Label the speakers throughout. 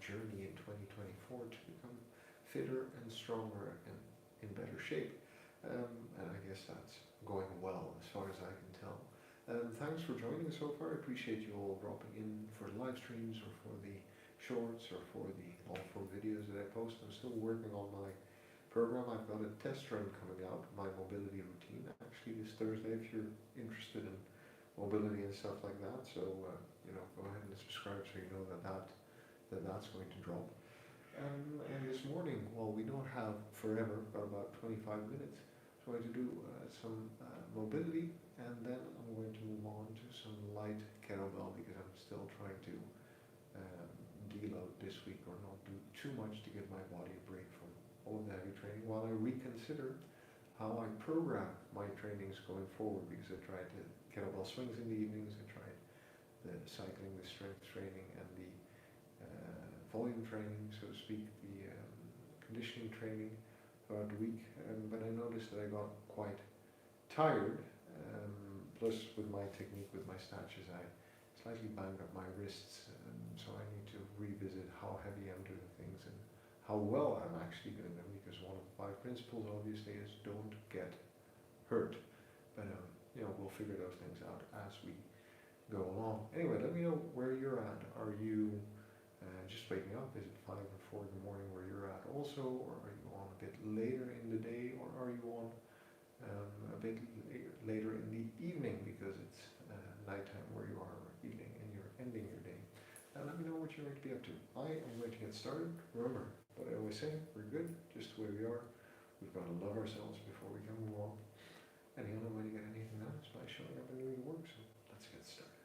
Speaker 1: journey in 2024 to become fitter and stronger and in better shape. And I guess that's going well as far as I can tell. Thanks for joining so far. I appreciate you all dropping in for live streams or for the shorts or for the all four videos that I post. I'm still working on my program. I've got a test run coming out, my mobility routine, actually this Thursday if you're interested in mobility and stuff like that. So, go ahead and subscribe so you know that's going to drop. And this morning, well, we don't have forever, got about 25 minutes. So I'm going to do some mobility, and then I'm going to move on to some light kettlebell because I'm still trying to deload this week or not do too much to give my body a break from all of the heavy training while I reconsider how I program my trainings going forward, because I tried the kettlebell swings in the evenings, I tried the cycling, the strength training, and the volume training, so to speak, the conditioning training throughout the week, but I noticed that I got quite tired, plus with my technique, with my snatches, I slightly banged up my wrists, so I need to revisit how heavy I'm doing things and how well I'm actually doing them, because one of the 5 principles obviously is don't get hurt, but we'll figure those things out as we go along. Anyway, let me know where you're at. Are you just waking up? Is it 5 or 4 in the morning where you're at also, or are you on a bit later in the day, or are you on a bit later in the evening because it's nighttime where you are, or evening and you're ending your day? And let me know what you're going to be up to. I am going to get started. Remember what I always say, we're good just the way we are. We've got to love ourselves before we can move on. And the only way to get anything done is by showing up and doing the work, so let's get started.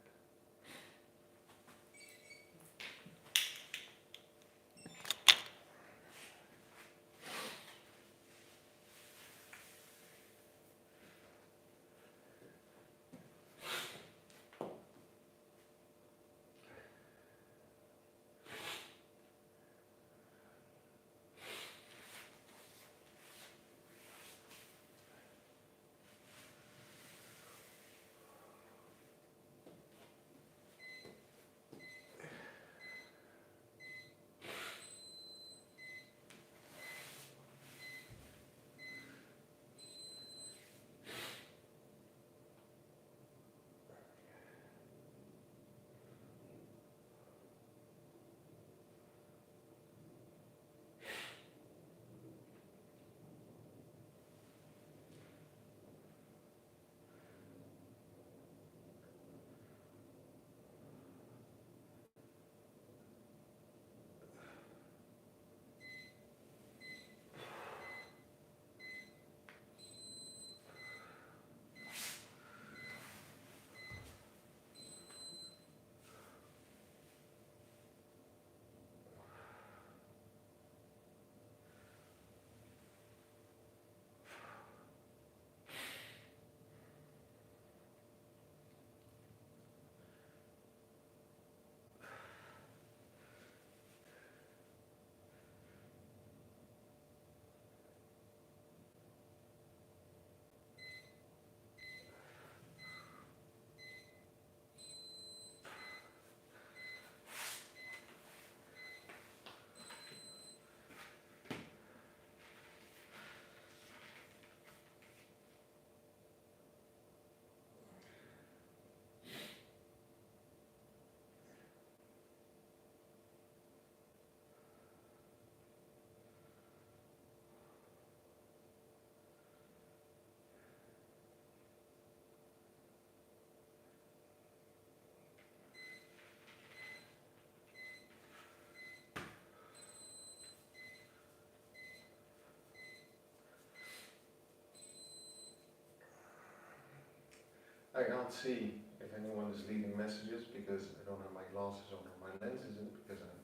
Speaker 1: I can't see if anyone is leaving messages because I don't have my glasses on or my lenses in, because I'm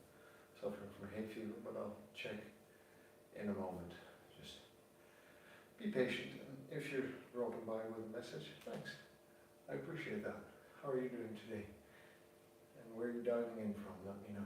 Speaker 1: suffering from hay fever, but I'll check in a moment. Just be patient, and if you're dropping by with a message, thanks. I appreciate that. How are you doing today? And where are you dialing in from? Let me know.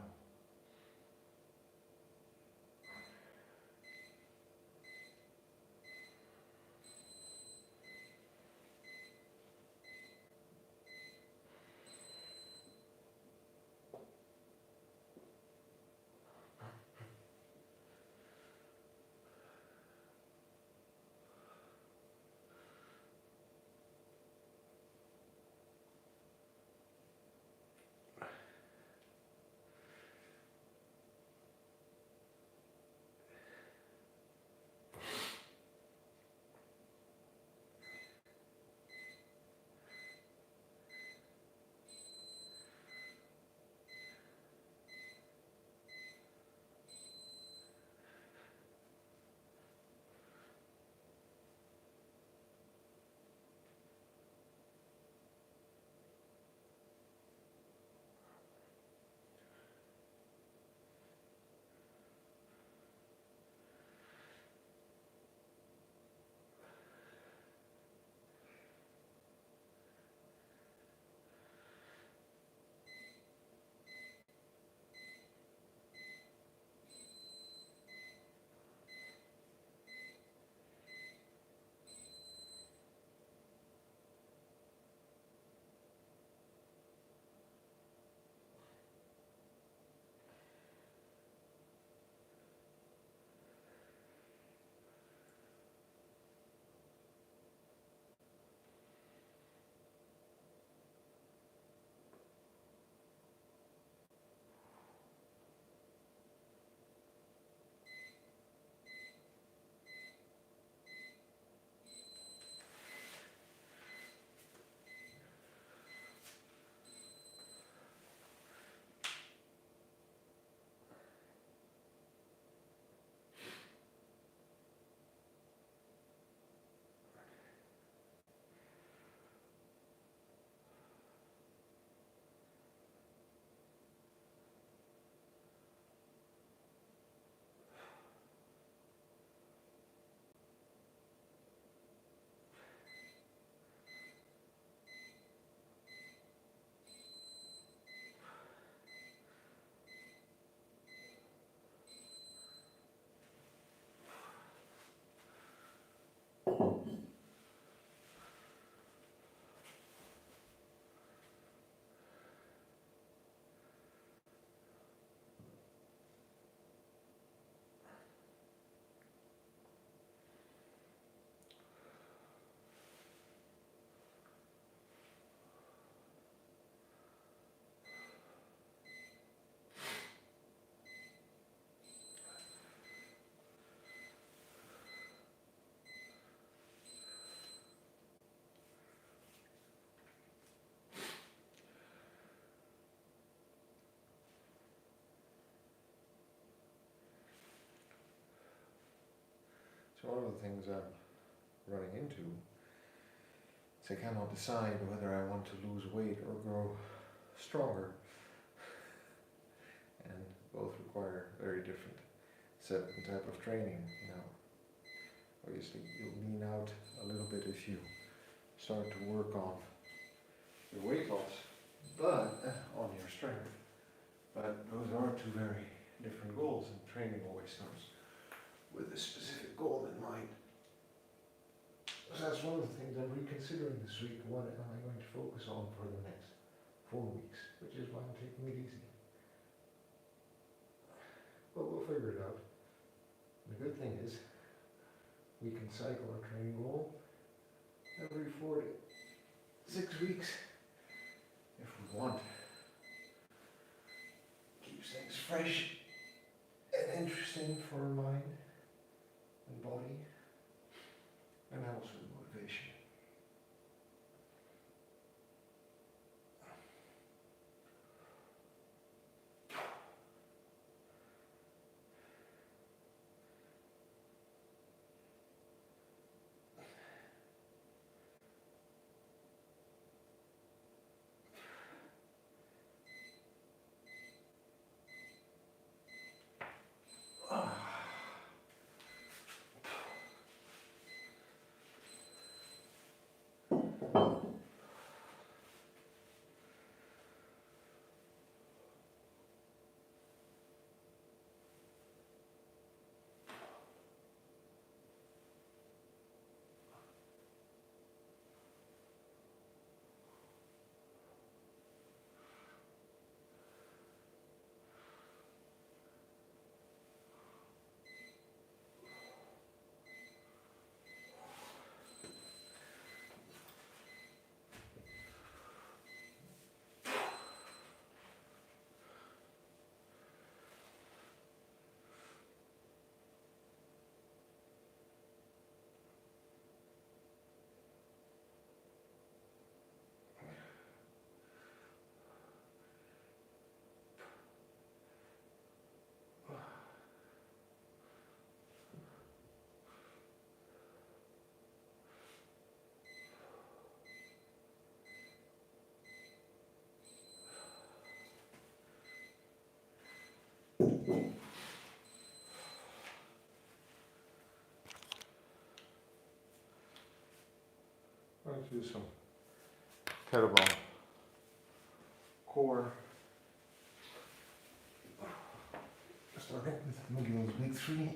Speaker 1: So one of the things I'm running into is I cannot decide whether I want to lose weight or grow stronger. And both require very different type of training. Now, obviously you'll lean out a little bit if you start to work on your weight loss, but on your strength. But those are two very different goals, and training always starts with a specific goal in mind. So that's one of the things I'm reconsidering this week. What am I going to focus on for the next 4 weeks, which is why I'm taking it easy. But we'll figure it out. The good thing is we can cycle our training goal every 4 to 6 weeks if we want. Keeps things fresh and interesting for our mind and body, and helps with motivation. I'm going to do some kettlebell core. Starting with McGill's Big 3.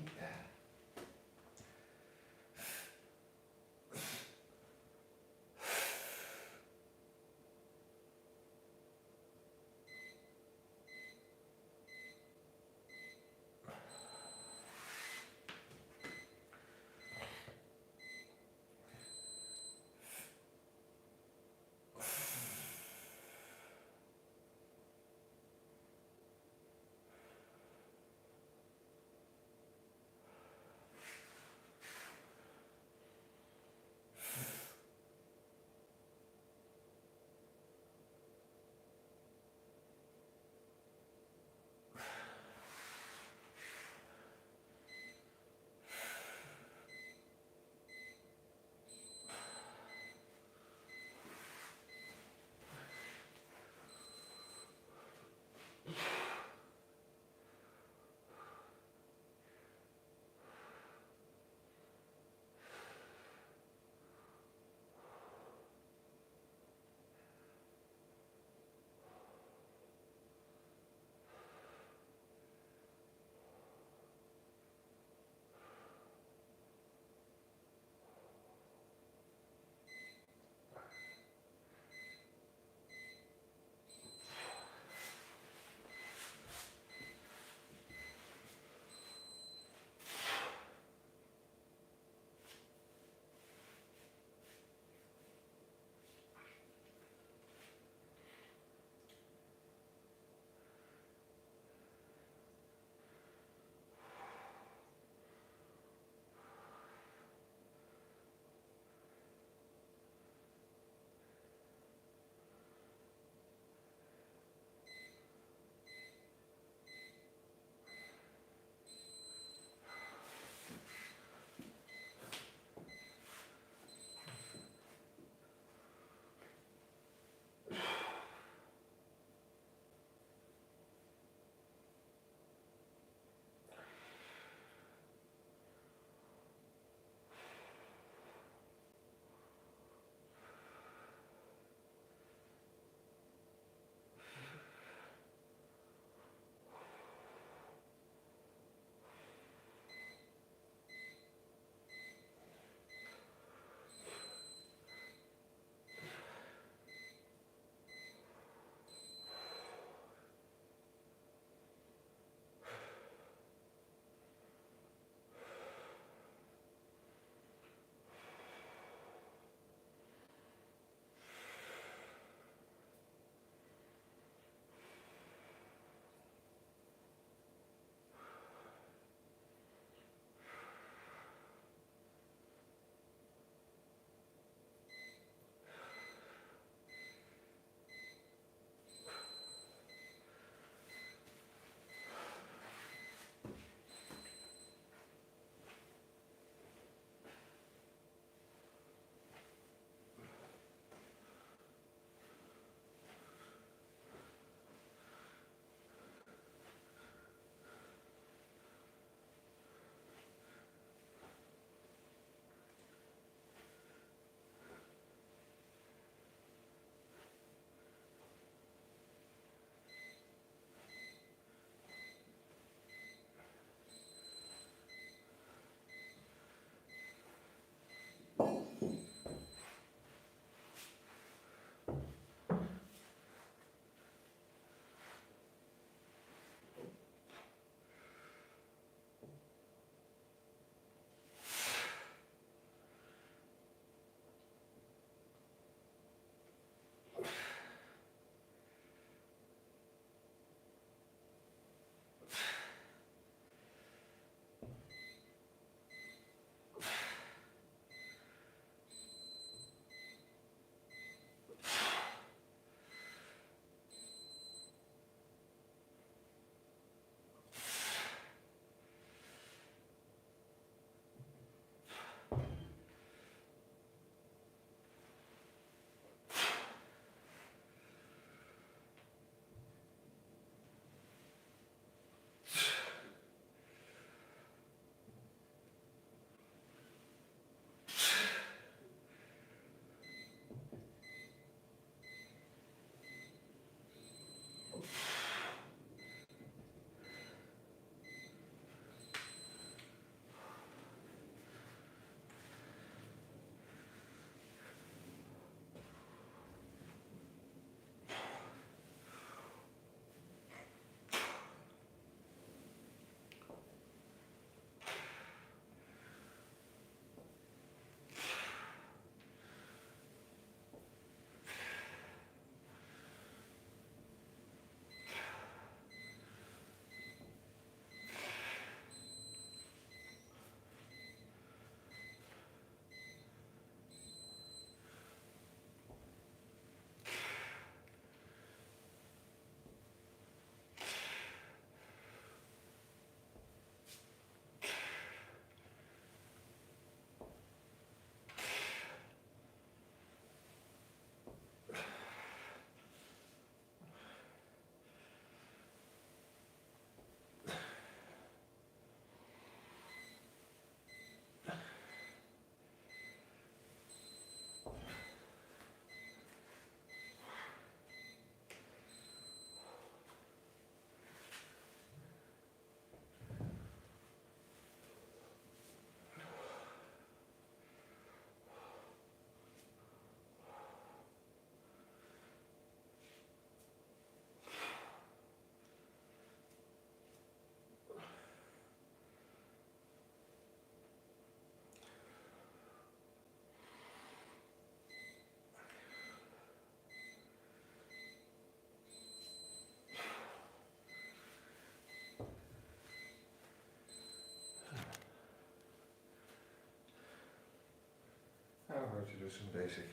Speaker 1: some basic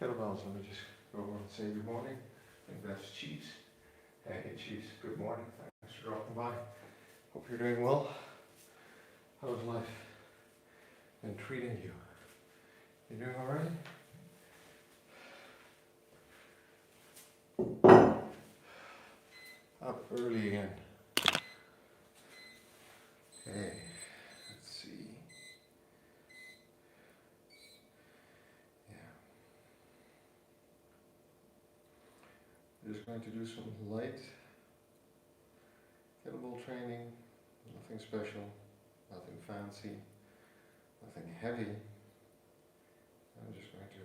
Speaker 1: kettlebells. Let me just go over and say good morning. I think that's Chiefs. Hey Chiefs, good morning. Thanks for dropping by. Hope you're doing well. How's life been treating you? You doing alright? Up early again. Okay, let's see. Yeah. I'm just going to do some light kettlebell training. Nothing special, nothing fancy, nothing heavy. I'm just going to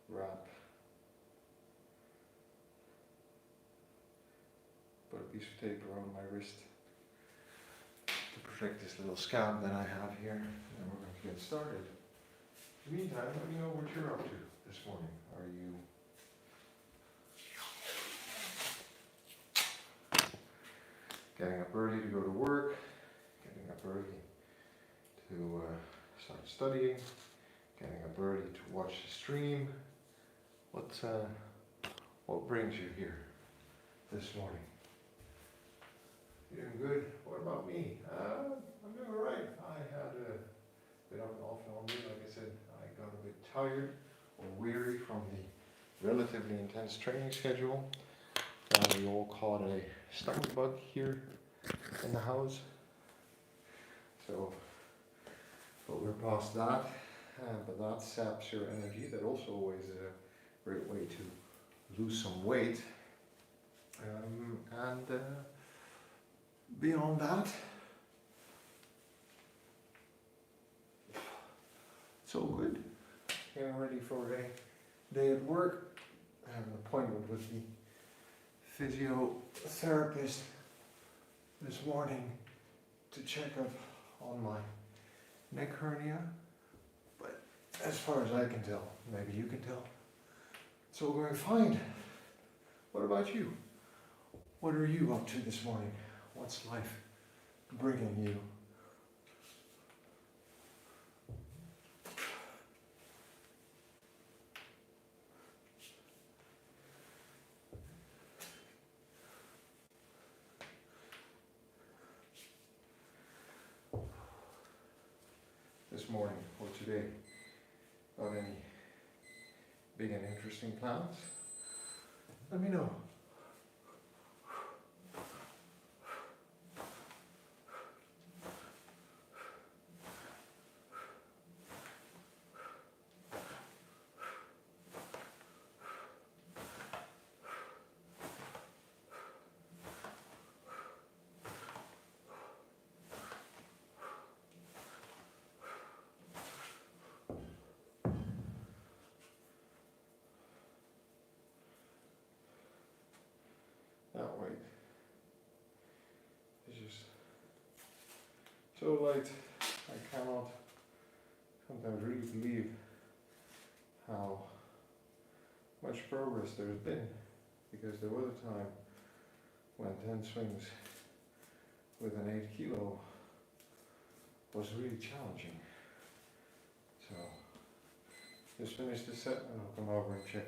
Speaker 1: wrap, put a piece of tape around my wrist to protect this little scab that I have here, and then we're going to get started. In the meantime, let me know what you're up to this morning. Are you getting up early to go to work, getting up early to start studying, getting up early to watch the stream? What brings you here this morning? You doing good? What about me? I'm doing alright. I had a bit of an off-and-on day. Like I said, I got a bit tired or weary from the relatively intense training schedule. We all caught a stomach bug here in the house. So, but we're past that. But that saps your energy. That also always is a great way to lose some weight. And beyond that, it's all good. Getting ready for a day at work. I have an appointment with the physiotherapist this morning to check up on my neck hernia. But as far as I can tell, maybe you can tell, it's all going fine. What about you? What are you up to this morning? What's life bringing you? This morning or today, got any big and interesting plans? Let me know. That way. It's just so light. I cannot sometimes really believe how much progress there's been, because there was a time when 10 swings with an 8 kilo was really challenging. So just finished the set and I'll come over and check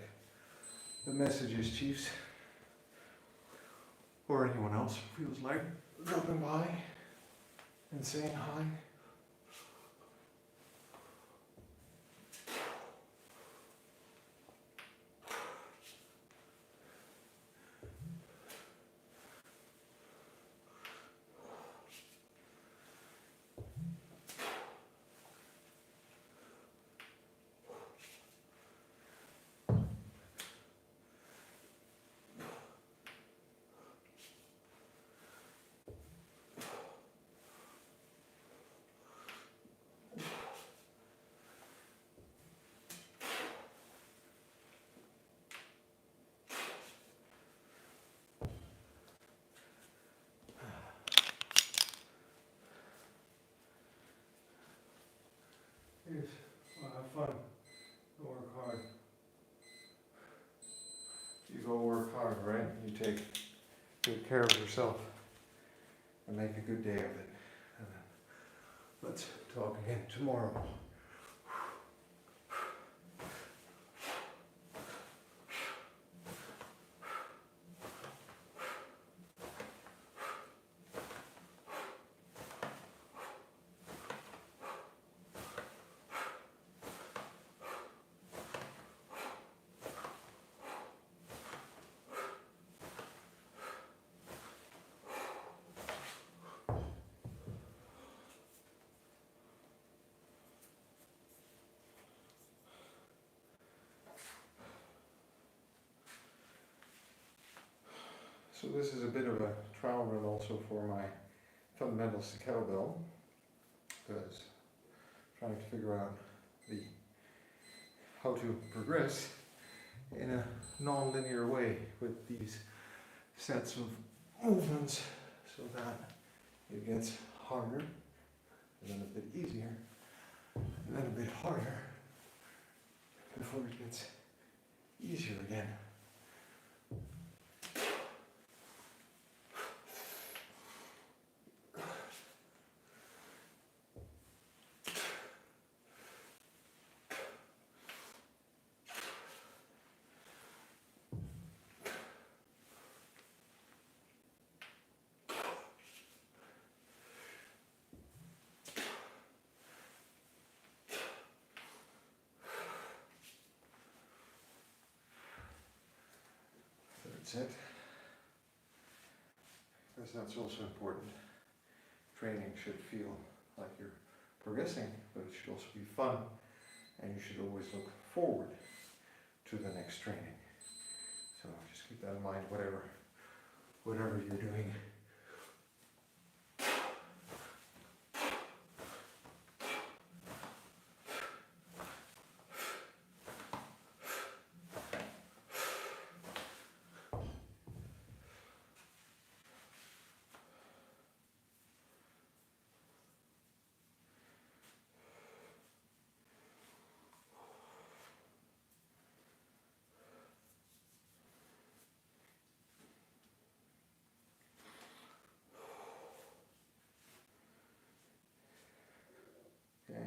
Speaker 1: the messages, Chiefs. Or anyone else feels like dropping by and saying hi. Yes, well, have fun. Go work hard. You go work hard, right? You take good care of yourself and make a good day of it. And then let's talk again tomorrow. So this is a bit of a trial run also for my fundamentals to kettlebell, because trying to figure out how to progress in a non-linear way with these sets of movements so that it gets harder and then a bit easier and then a bit harder before it gets easier again. That's it. Because that's also important. Training should feel like you're progressing, but it should also be fun, and you should always look forward to the next training. So just keep that in mind, whatever you're doing. Okay.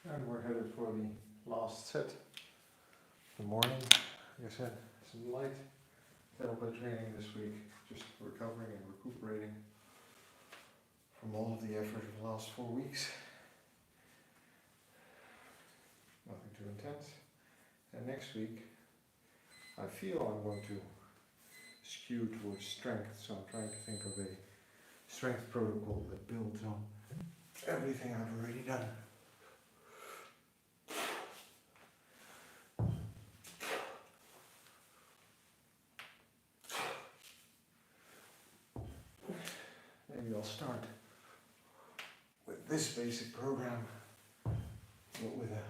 Speaker 1: And we're headed for the last set. The morning, like I said, some light kettlebell training this week, just recovering and recuperating from all of the effort of the last 4 weeks. Nothing too intense. And next week, I feel I'm going to skew towards strength, so I'm trying to think of a strength protocol that builds on everything I've already done. Maybe I'll start with this basic program, but with a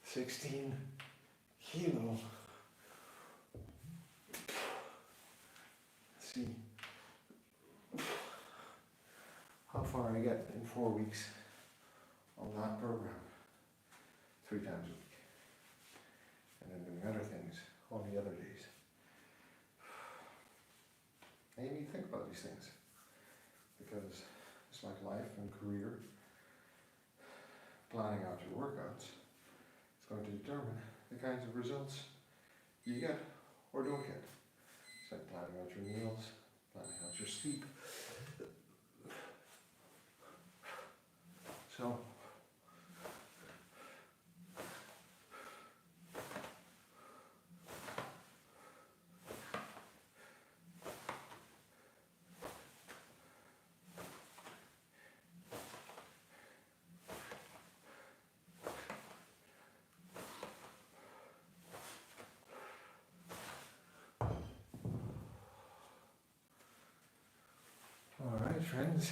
Speaker 1: 16 kilo. Let's see how far I get in 4 weeks on that program, 3 times a week, and then doing other things on the other days. And you need to think about these things, because just like life and career, planning out your workouts is going to determine the kinds of results you get or don't get. It's like planning out your meals, planning out your sleep. So, alright friends,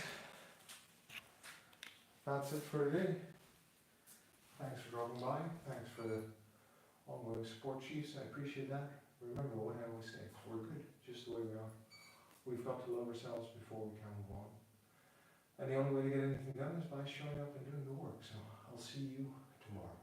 Speaker 1: that's it for today. Thanks for dropping by, thanks for the ongoing support, Chiefs, I appreciate that. Remember what I always say, we're good just the way we are. We've got to love ourselves before we can move on. And the only way to get anything done is by showing up and doing the work. So I'll see you tomorrow.